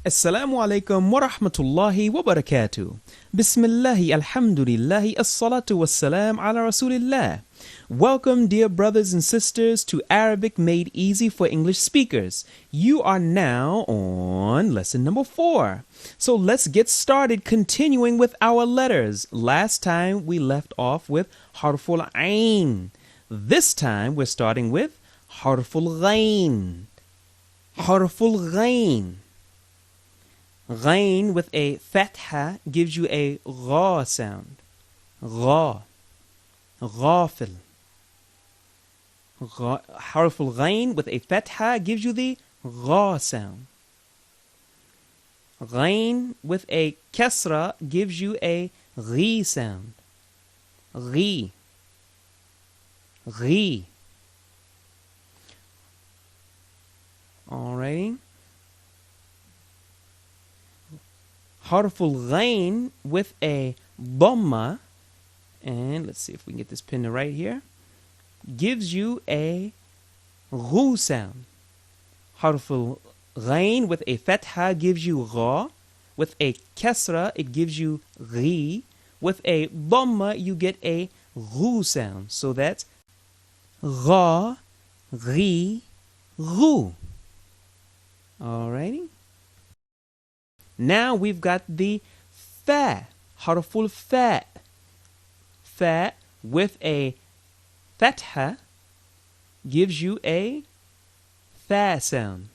Assalamu alaikum wa rahmatullahi wa barakatuh. Bismillahi alhamdulillahi as-salatu was-salam ala rasulillah. Welcome, dear brothers and sisters, to Arabic Made Easy for English Speakers. You are now on lesson number 4. So let's get started continuing with our letters. Last time we left off with harful ain. This time we're starting with harful ghain. Harful ghain. Ghain with a fatha gives you a gha sound. Gha. Ghafil. Harful ghain with a fatha gives you the gha sound. Ghain with a kasra gives you a ghi sound. Ghi. Ghi. Alrighty. Harful ghain with a dhamma, and let's see if we can get this pinned right here, gives you a ghu sound. Harful ghain with a fatha gives you gha. With a kasra, it gives you ghi. With a dhamma, you get a ghu sound. So that's gha, ghi, ghu. Alrighty. Now we've got the fa, harful fa. Fa with a fatha gives you a fa sound.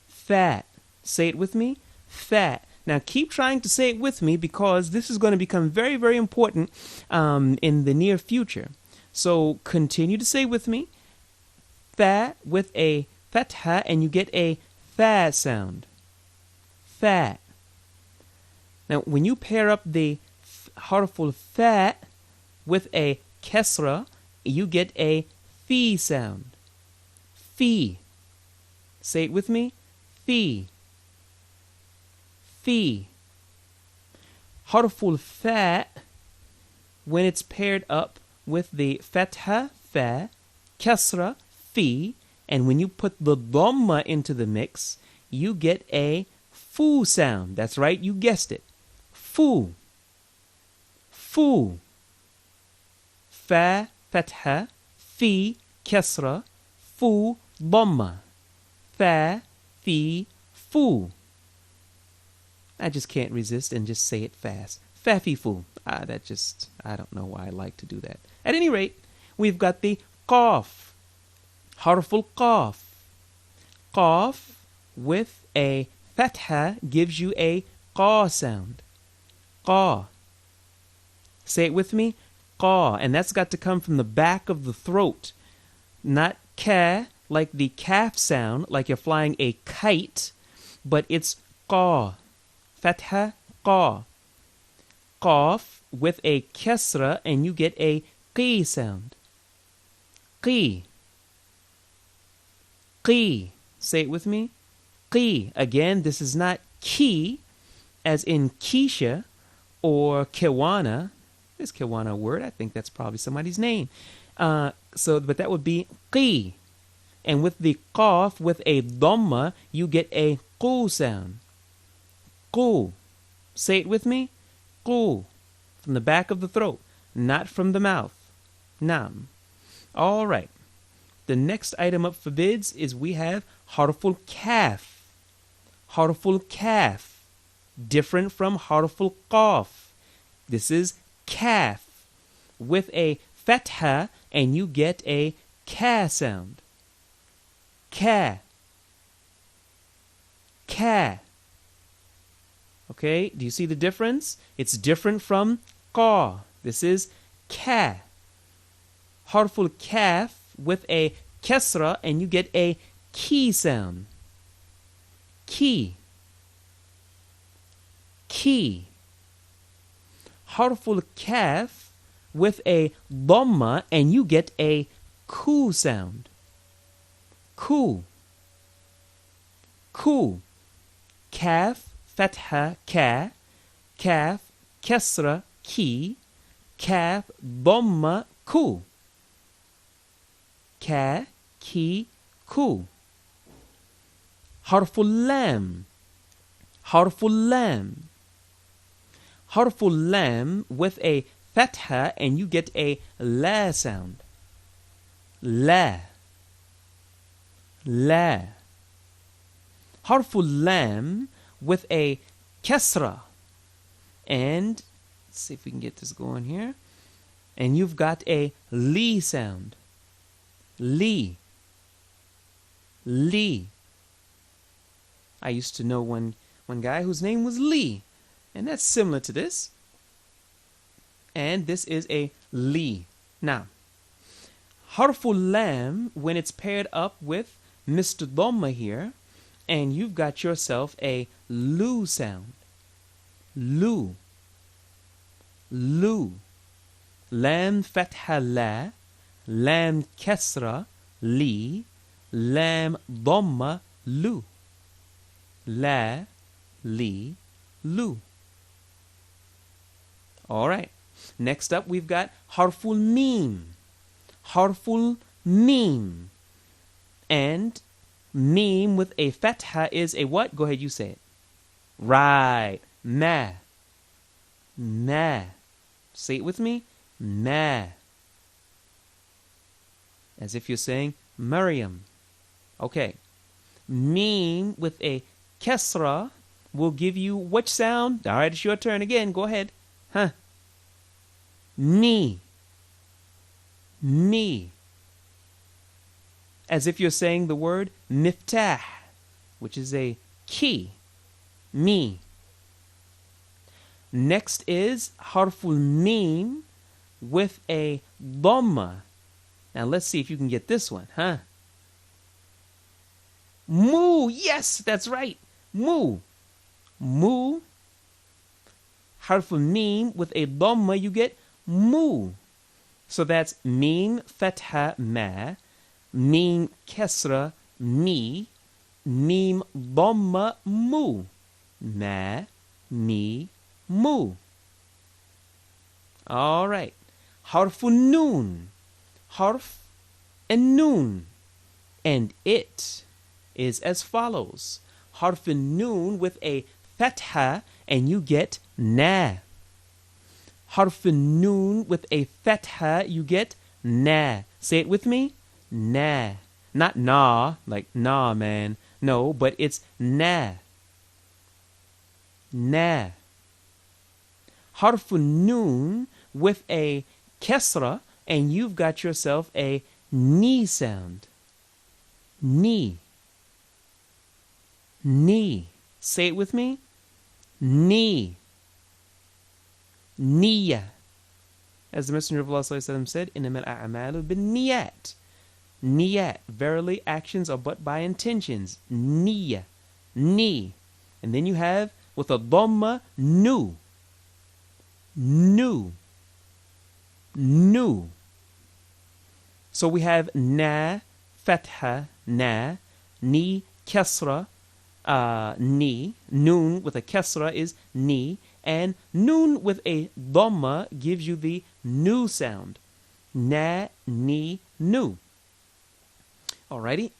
Fat. Say it with me. Fat. Now keep trying to say it with me because this is going to become very, very important in the near future. So continue to say with me. Fa with a fatha and you get a fa sound. Fat. Now, when you pair up the harful fat with a kasra, you get a fi sound. Fi. Say it with me. Fi. Fi. Harful fat, when it's paired up with the fatha, fa, kasra, fi, and when you put the dhamma into the mix, you get a fu sound. That's right, you guessed it. Fu. Fu. Fa, fatha, fi, kasra, fu, dhamma. Fa, fi, fu. I just can't resist and just say it fast. Fa-fi-fu. I don't know why I like to do that. At any rate, we've got the qaf. Harful qaf. Qaf with a fatha gives you a qa sound. Qa. Say it with me. Qa. And that's got to come from the back of the throat. Not ka, like the kaf sound, like you're flying a kite, but it's qa. Fatha, qa. Qaf with a kasra and you get a qi sound. Qi. Qi. Say it with me. Qi. Again, this is not ki, as in Keisha or Kewana. Is Kewana a word? I think that's probably somebody's name. But that would be qi. And with the qaf, with a dhamma, you get a qu sound. Qu. Say it with me. Qu. From the back of the throat, not from the mouth. Nam. All right. The next item up for bids is we have harful kaf. Harful kaf, different from harful qaf. This is kaf with a fatha and you get a ka sound. Ka. Ka. Okay, do you see the difference? It's different from qa. This is ka. Harful kaf with a kasra and you get a ki sound. Ki. Ki. Harful kaf with a dhamma and you get a ku sound. Ku. Ku. Kaf, fatha, ka. Kaf, kasra, ki. Kaf, dhamma, ku. Ka, ki, ku. Harful lam. Harful lam. Harful lam with a fatha and you get a la sound. La. La. Harful lam with a kasra. And let's see if we can get this going here. And you've got a li sound. Li. Li. I used to know one guy whose name was Lee. And that's similar to this. And this is a li. Now, harful lam, when it's paired up with Mr. Dhamma here, and you've got yourself a lu sound. Lu. Lu. Lam fatha la, lam kasra li, lam dhamma lu. La, li, lu. All right. Next up, we've got harful mim. Harful mim. And mim with a fatha is a what? Go ahead, you say it. Right. Ma. Ma. Say it with me. Ma. As if you're saying Maryam. Okay. Mim with a kasra will give you which sound? All right, it's your turn again. Go ahead. Huh. Me. Me. As if you're saying the word miftah, which is a key. Me. Next is harful mim with a dhamma. Now let's see if you can get this one, huh? Mu. Yes, that's right. Mu. Mu. Harful mim with a dhamma, you get mu. So that's mim fatha ma, mim kasra mi, mim dhamma mu. Ma, mi, mu. All right. Harful noon. Harf and noon. And it is as follows. Harful noon with a fatha and you get na. Harful noon with a fatha, you get na. Say it with me. Na. Not nah, like nah, man. No, but it's na. Na. Harful noon with a kasra, and you've got yourself a ni sound. Ni. Ni. Say it with me. Ni. Niya. As the Messenger of Allah said, إِنَّمَا الْأَعْمَالُ بِالنِّيَّاتِ. Niyat. Verily, actions are but by intentions. Niya. Ni. And then you have, with a dhamma, nu. Nu. Nu. So we have na, fatha, na, ni, kasra, ni. Noon with a kasra is ni. And noon with a dhamma gives you the nu sound. Na, ni, nu. Alrighty.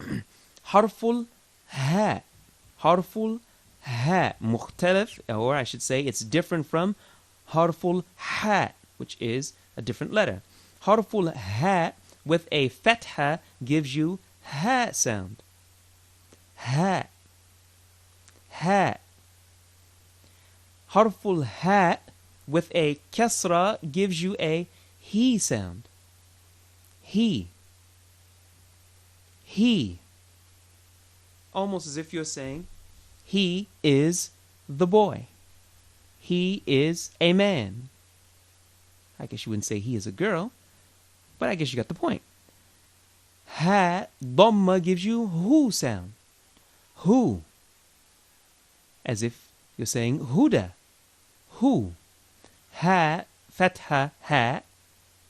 Harful ha. Harful ha. Mukhtalif, or I should say it's different from harful ha, which is a different letter. Harful ha with a fatha gives you ha sound. Ha. Ha. Harful ha with a kasra gives you a he sound. He. He. Almost as if you're saying, he is the boy. He is a man. I guess you wouldn't say he is a girl, but I guess you got the point. Ha, dhamma gives you hu sound. Hu. As if you're saying huda. Hu. Ha, fatha, ha.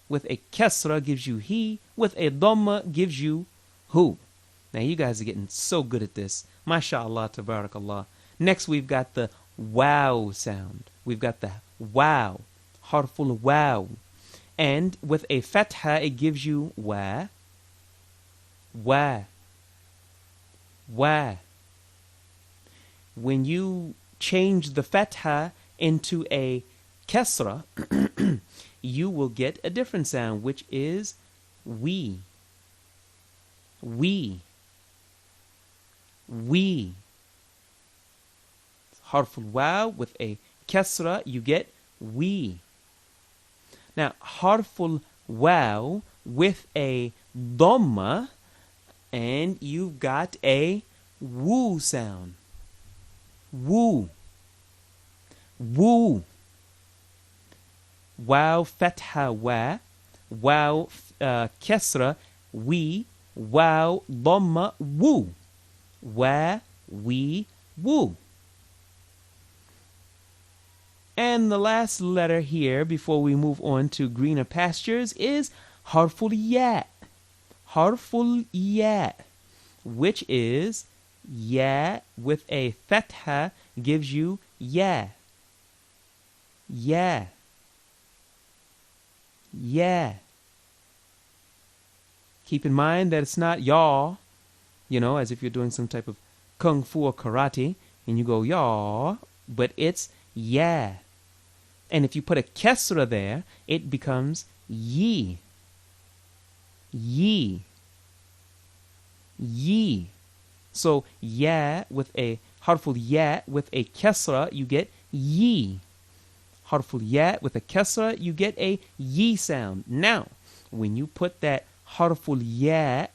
With a kasra gives you he. With a dhamma gives you hu. Now you guys are getting so good at this. MashaAllah, tabarakallah. Next we've got the wow sound. We've got the wow. Harful wow. And with a fatha it gives you wa. Wa. Wa. when you change the fatha into a kasra, you will get a different sound, which is we. We. We. Harf al-waw with a kasra, you get we. Now, harf al-waw with a dhamma, and you've got a woo sound. Woo. Woo. Waw fatha wa, waw kasra we, waw dhamma woo. Wa, we, woo. And the last letter here before we move on to greener pastures is harful ya. Harful ya, which is ya with a fatha gives you ya. Ya. Ya. Keep in mind that it's not yaw, as if you're doing some type of kung fu or karate, and you go yaw, but it's ya. And if you put a kesra there, it becomes ye. Ye. Ye. So ya with a harful ya with a kesra, you get ye. Harful ya with a kasra, you get a ye sound. Now, when you put that harful ya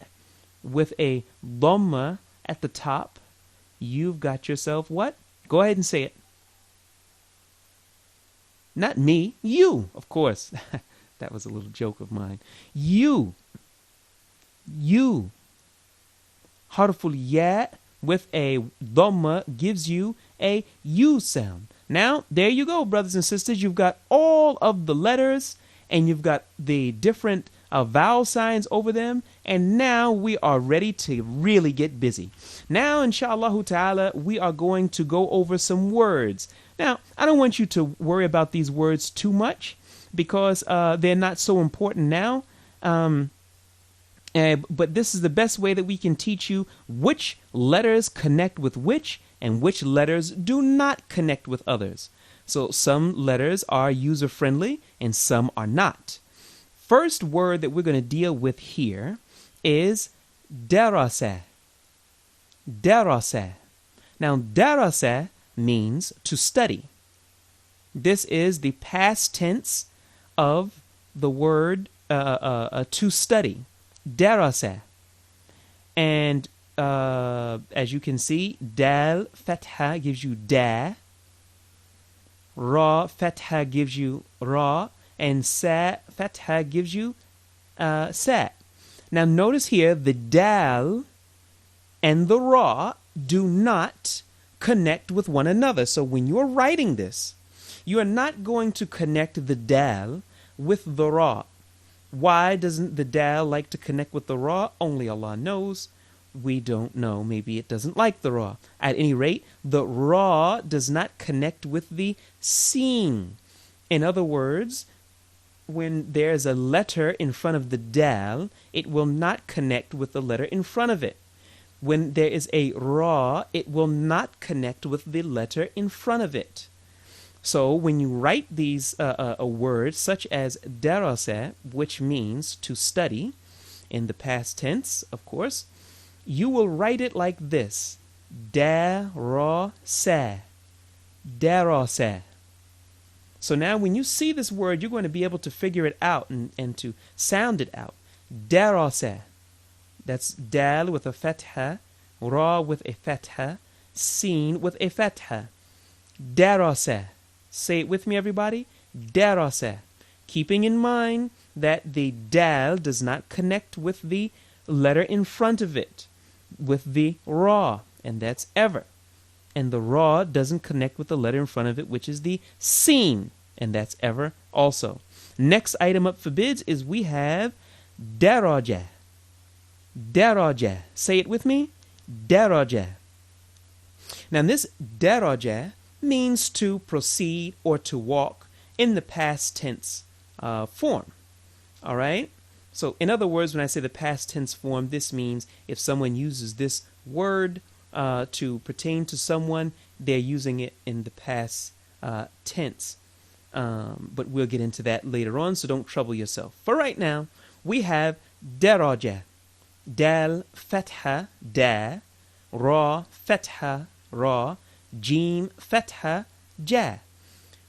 with a dhamma at the top, you've got yourself what? Go ahead and say it. Not me, you, of course. That was a little joke of mine. You. You. Harful ya with a dhamma gives you a you sound. Now, there you go, brothers and sisters. You've got all of the letters, and you've got the different vowel signs over them, and now we are ready to really get busy. Now, inshallah ta'ala, we are going to go over some words. Now, I don't want you to worry about these words too much, because they're not so important now. But this is the best way that we can teach you which letters connect with which and which letters do not connect with others. So some letters are user-friendly and some are not. First word that we're going to deal with here is darasa. Darasa. Now, darasa means to study. This is the past tense of the word to study. Darasa. And as you can see, dal fatha gives you da, ra fatha gives you ra, and sa fatha gives you sa. Now notice here the dal and the ra do not connect with one another. So when you're writing this, you are not going to connect the dal with the ra. Why doesn't the dal like to connect with the ra? Only Allah knows. We don't know. Maybe it doesn't like the ra. At any rate, the ra does not connect with the seen. In other words, when there's a letter in front of the dal, it will not connect with the letter in front of it. When there is a ra, it will not connect with the letter in front of it. So when you write these words such as darasa, which means to study, in the past tense, of course, you will write it like this: darasa. Darasa. So now when you see this word, you're going to be able to figure it out and to sound it out. Darasa. That's dal with a fatha, ra with a fatha, seen with a fatha. Darasa. Say it with me, everybody. Darasa. Keeping in mind that the dal does not connect with the letter in front of it, with the ra, and that's ever. And the ra doesn't connect with the letter in front of it, which is the seen, and that's ever also. Next item up for bids is we have daraja. Daraja. Say it with me. Daraja. Now this daraja means to proceed or to walk in the past tense form. All right? So in other words, when I say the past tense form, this means if someone uses this word to pertain to someone, they're using it in the past tense. But we'll get into that later on, so don't trouble yourself. For right now, we have daraja. Dal fatha da, ra fatha ra, jim fatha ja.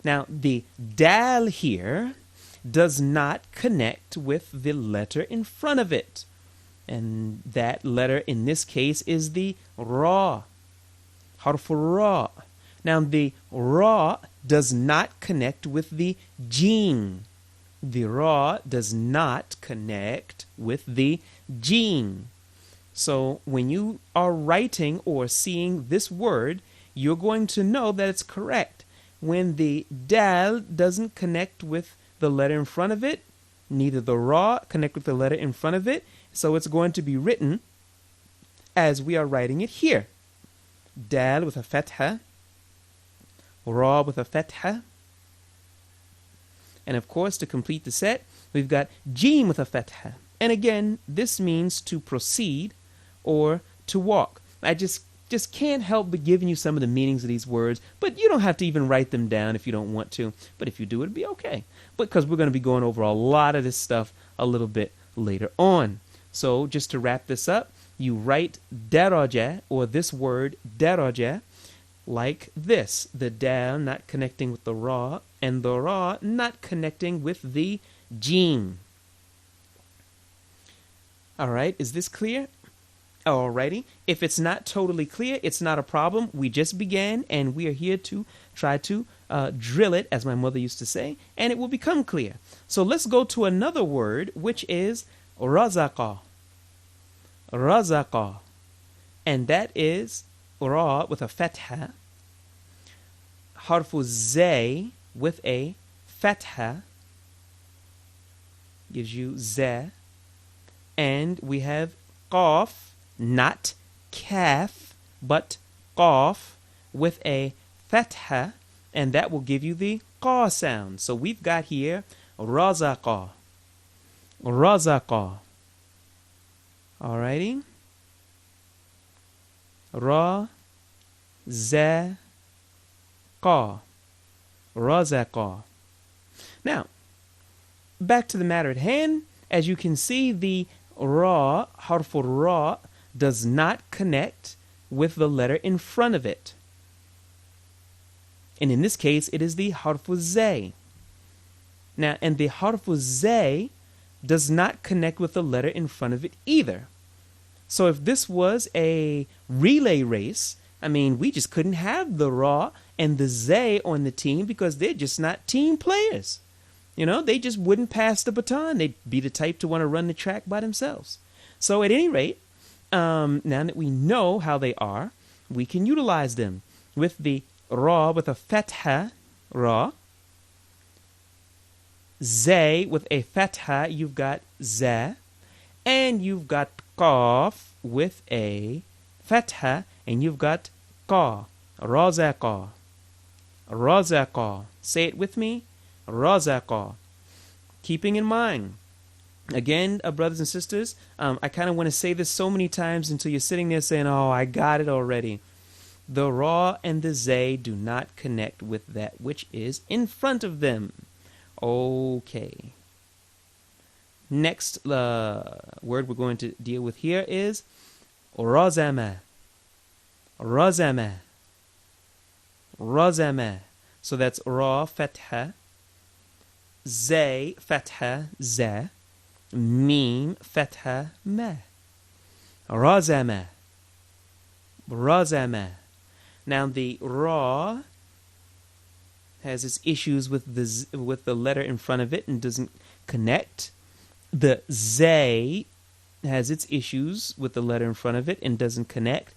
Now, the dal here does not connect with the letter in front of it. And that letter in this case is the ra, harfu ra. Now, the ra does not connect with the jeen. The ra does not connect with the jeen. So when you are writing or seeing this word, you're going to know that it's correct. When the dal doesn't connect with the letter in front of it, neither the ra connect with the letter in front of it, so it's going to be written as we are writing it here. Dal with a fatha, ra with a fatha, and of course, to complete the set, we've got jim with a fatha. And again, this means to proceed or to walk. I just can't help but giving you some of the meanings of these words, but you don't have to even write them down if you don't want to. But if you do, it'll be okay. Because we're going to be going over a lot of this stuff a little bit later on. So just to wrap this up, you write daraja, or this word daraja, like this. The dal not connecting with the ra, and the ra not connecting with the jim. All right, is this clear? Alrighty. If it's not totally clear, it's not a problem. We just began, and we are here to try to drill it, as my mother used to say, and it will become clear. So let's go to another word, which is razaqa. Razaqa. And that is ra with a fatha, harfu zay with a fatha, gives you za, and we have qaf, not kaf, but qaf with a fatha, and that will give you the qa sound. So we've got here razaqa, razaqa. Alrighty. Ra, za, qa, razaqa. Now, back to the matter at hand. As you can see, the ra, harfu ra, does not connect with the letter in front of it. And in this case, it is the harfu zay. Now, and the harfu zay does not connect with the letter in front of it either. So if this was a relay race, I mean, we just couldn't have the ra and the zay on the team because they're just not team players. You know, they just wouldn't pass the baton. They'd be the type to want to run the track by themselves. So at any rate, now that we know how they are, we can utilize them with the ra with a fatha, ra. Zay with a fatha, you've got za. And you've got qaf with a fatha, and you've got qa, razaqa, razaqa. Say it with me, razaqa. Keeping in mind, again, brothers and sisters, I kind of want to say this so many times until you're sitting there saying, oh, I got it already. The ra and the zay do not connect with that which is in front of them. Okay. Next word we're going to deal with here is razama. Razama. Razama. So that's ra fatha, zay fatha za, mim fatha ma. Razama. Razama. Now the ra has its issues with the letter in front of it and doesn't connect. The zay has its issues with the letter in front of it and doesn't connect.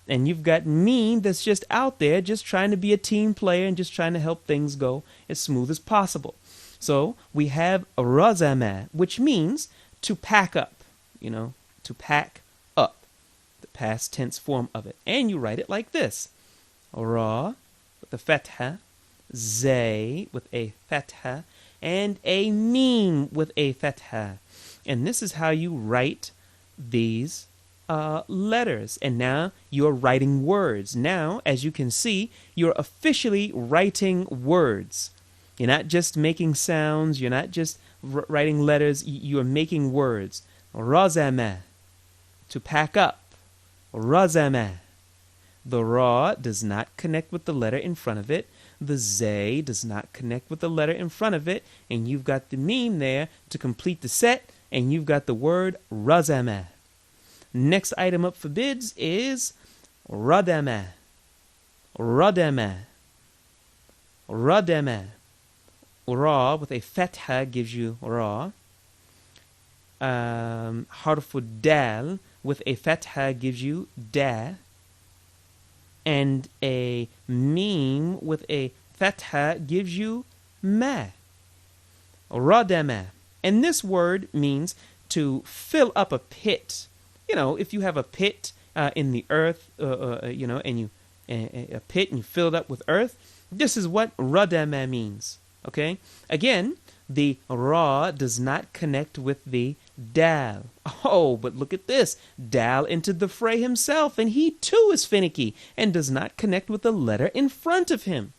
And you've got meme that's just out there, just trying to be a team player and just trying to help things go as smooth as possible. So we have razama, which means to pack up, to pack up, the past tense form of it. And you write it like this: ra with a fatha, zay with a fatha, and a meme with a fatha. And this is how you write these letters, and now you're writing words. Now, as you can see, you're officially writing words. You're not just making sounds, you're not just writing letters, you're making words. Razama, to pack up. Razama. The ra does not connect with the letter in front of it. The zay does not connect with the letter in front of it. And you've got the meme there to complete the set, and you've got the word razama. Next item up for bids is radama. Radama. Radama. Ra with a fatha gives you ra. Harfu dal with a fatha gives you da. And a meme with a fatha gives you ma. Radama. And this word means to fill up a pit. You know, if you have a pit in the earth, you know, and a pit and you fill it up with earth, this is what radama means. Okay? Again, the ra does not connect with the dal. Oh, but look at this. Dal entered the fray himself, and he too is finicky and does not connect with the letter in front of him.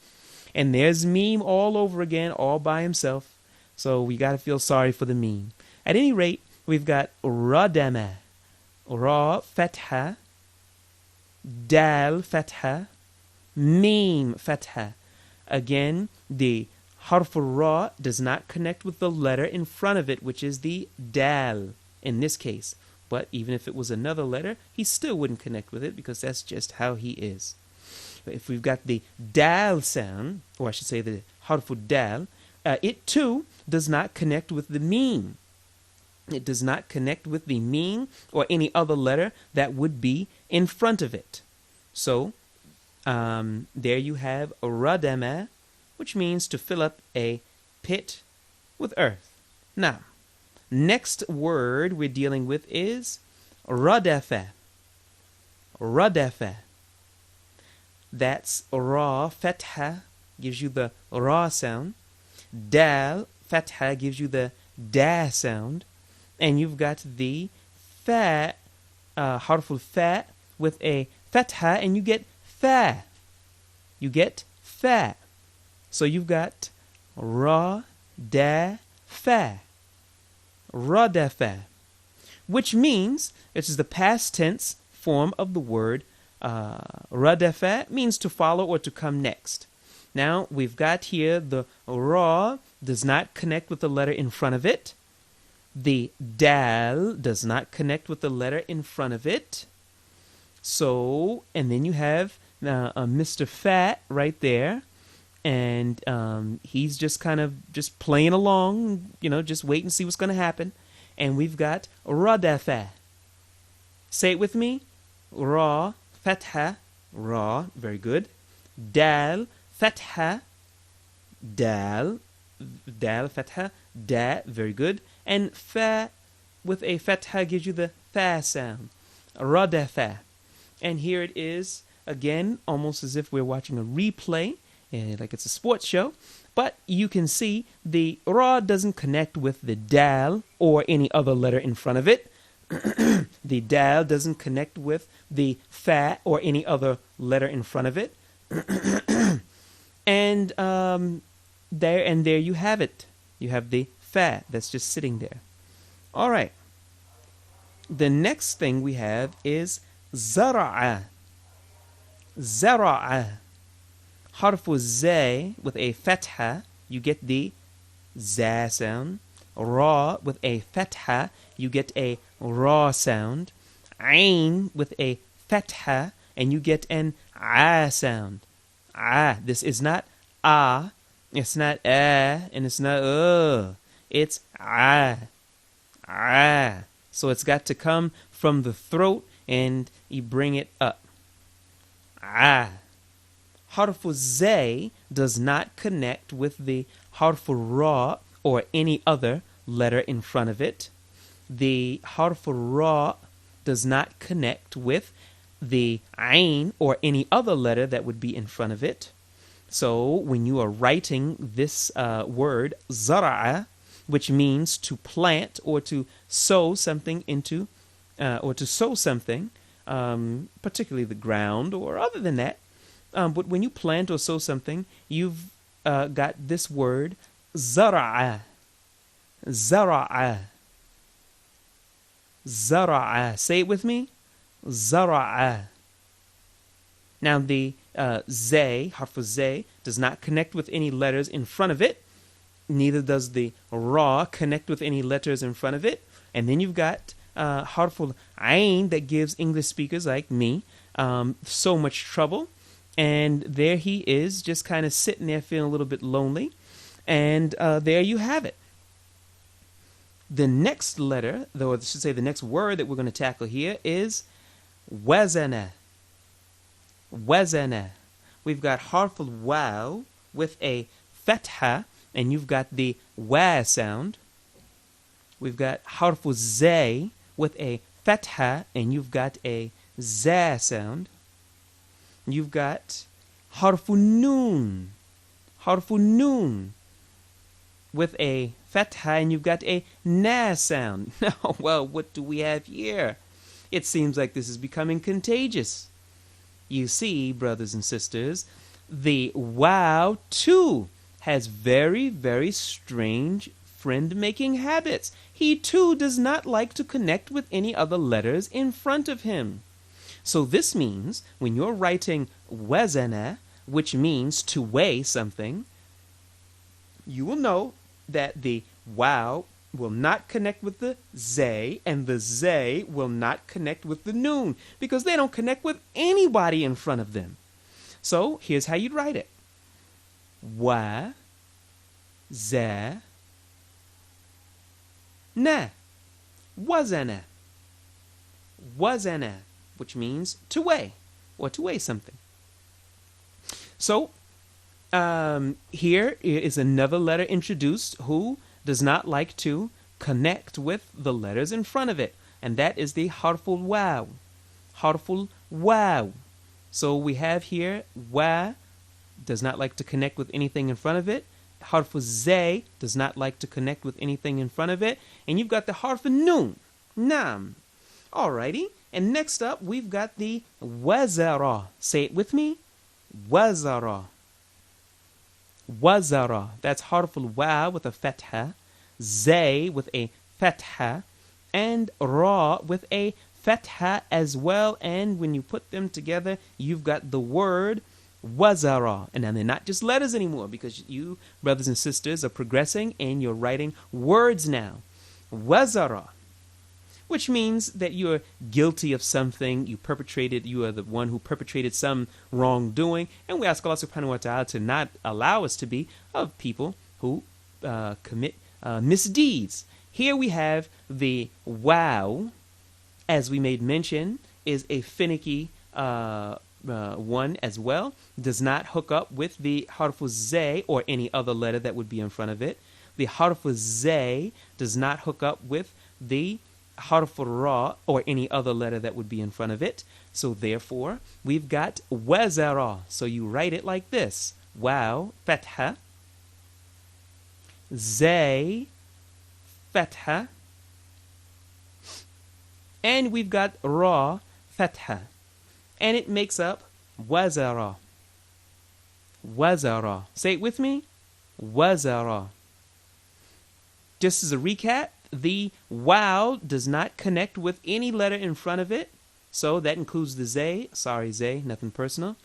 And there's meme all over again, all by himself. So we got to feel sorry for the meme. At any rate, we've got radama. Ra fatha, dal fatha, meme fatha. Again, the harf ra does not connect with the letter in front of it, which is the dal in this case. But even if it was another letter, he still wouldn't connect with it because that's just how he is. But if we've got the dal sound, or I should say the harf dal, it too does not connect with the meme. It does not connect with the meme or any other letter that would be in front of it. So there you have radama, which means to fill up a pit with earth. Now, next word we're dealing with is radafa. Radafa. That's ra fatha, gives you the ra sound. Dal fatha gives you the da sound. And you've got the fa, harful fa with a fatha, and you get fa. You get fa. So you've got ra, da, fa. Radafa. Which means, this is the past tense form of the word radafa, means to follow or to come next. Now, we've got here the ra does not connect with the letter in front of it. The dal does not connect with the letter in front of it. So, and then you have Mr. Fat right there. And he's just kind of just playing along, you know, just wait and see what's going to happen. And we've got radafa. Say it with me. Ra, fatha, ra, very good. Dal, fatha, dal, dal, fatha, da, very good. And fa with a fatha gives you the fa sound. Radafa. And here it is, again, almost as if we're watching a replay, like it's a sports show. But you can see the ra doesn't connect with the dal or any other letter in front of it. The dal doesn't connect with the fa or any other letter in front of it. And there you have it. You have the fa that's just sitting there. All right. The next thing we have is zara'a. Zara'a. Harfu zay with a fatha, you get the za sound. Ra with a fatha, you get a ra sound. Ain with a fatha, and you get an a sound. Ah, this is not a, it's not a, and it's not it's ah, ah. So it's got to come from the throat, and you bring it up. Ah. Harfu zay does not connect with the harfu ra or any other letter in front of it. The harfu ra does not connect with the ain or any other letter that would be in front of it. So when you are writing this word zara'a, which means to plant or to sow something into or to sow something, particularly the ground or other than that. But when you plant or sow something, you've got this word, zara'a, zara'a, zara'a. Say it with me, zara'a. Now the zay, harf zay, does not connect with any letters in front of it. Neither does the ra connect with any letters in front of it. And then you've got harful ain that gives English speakers like me so much trouble. And there he is, just kind of sitting there feeling a little bit lonely. And there you have it. The next letter, though I should say the next word that we're going to tackle here is wazana. Wazana. We've got harful waw with a fatha, and you've got the wa sound. We've got harful zay with a fatha, and you've got a za sound. You've got harful noon with a fatha, and you've got a na sound. Now, well, what do we have here? It seems like this is becoming contagious. You see, brothers and sisters, the wow too has very, very strange friend-making habits. He too does not like to connect with any other letters in front of him. So this means when you're writing wazana, which means to weigh something, you will know that the wow will not connect with the zay, and the zay will not connect with the noon, because they don't connect with anybody in front of them. So here's how you'd write it. Wa, za, na. Wazana. Wazana, which means to weigh, or to weigh something. So here is another letter introduced who does not like to connect with the letters in front of it, and that is the harful waw. Harful waw. So we have here wa does not like to connect with anything in front of it. Harful zay does not like to connect with anything in front of it, and you've got the harful noon. Nam. Alrighty, and next up we've got the wazara. Say it with me. Wazara. Wazara. That's harful wa with a fatha, zay with a fatha, and ra with a fatha as well. And when you put them together, you've got the word wazara. And now they're not just letters anymore, because you, brothers and sisters, are progressing and you're writing words now. Wazara, which means that you're guilty of something, you are the one who perpetrated some wrongdoing, and we ask Allah subhanahu wa ta'ala to not allow us to be of people who commit misdeeds. Here we have the wow, as we made mention, is a finicky one as well. Does not hook up with the harfu zay or any other letter that would be in front of it. The harfu zay does not hook up with the harfu ra or any other letter that would be in front of it. So therefore, we've got wazara. So you write it like this. Wow, fatha, zay, fatha, and we've got ra, fatha. And it makes up wazara. Wazara. Say it with me. Wazara. Just as a recap, the wow does not connect with any letter in front of it. So that includes the zay. Sorry, zay, nothing personal.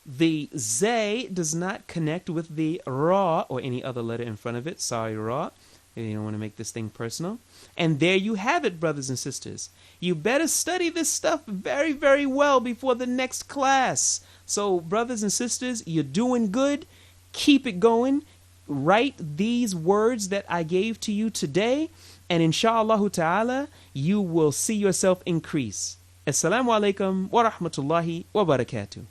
The zay does not connect with the ra or any other letter in front of it. Sorry, ra. You don't want to make this thing personal. And there you have it, brothers and sisters. You better study this stuff very, very well before the next class. So, brothers and sisters, you're doing good. Keep it going. Write these words that I gave to you today, and inshallah ta'ala, you will see yourself increase. Assalamu alaikum wa rahmatullahi wa barakatuh.